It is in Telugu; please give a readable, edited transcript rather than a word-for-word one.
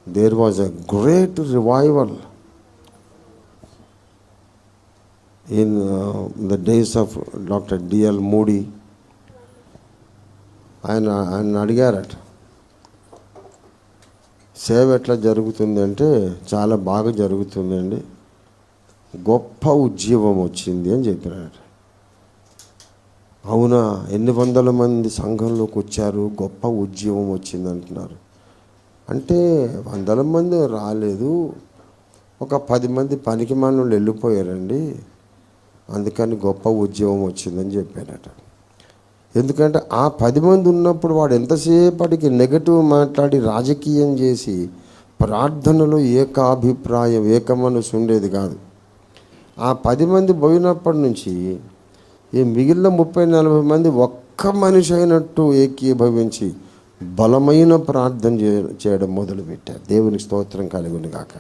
There was a great revival in the days of doctor DL Moody. ఆయన అడిగారట, సేవ ఎట్లా జరుగుతుంది అంటే, చాలా బాగా జరుగుతుందండి, గొప్ప ఉద్యమం వచ్చింది అని చెప్పినారట. అవునా, ఎన్ని వందల మంది సంఘంలోకి వచ్చారు, గొప్ప ఉద్యమం వచ్చింది అంటున్నారు. అంటే 100 మంది రాలేదు, ఒక 10 మంది పనికి మాలిన వెళ్ళిపోయారండి, అందుకని గొప్ప ఉద్యమం వచ్చిందని చెప్పారట. ఎందుకంటే ఆ 10 మంది ఉన్నప్పుడు వాడు ఎంతసేపటికి నెగటివ్ మాట్లాడి రాజకీయం చేసి ప్రార్థనలో ఏకాభిప్రాయం ఏకమనసు ఉండేది కాదు. ఆ 10 మంది పోయినప్పటి నుంచి ఈ మిగిలిన 30-40 మంది ఒక్క మనిషి అయినట్టు ఏకీభవించి బలమైన ప్రార్థన చేయడం మొదలుపెట్టారు. దేవునికి స్తోత్రం కలుగును గాక.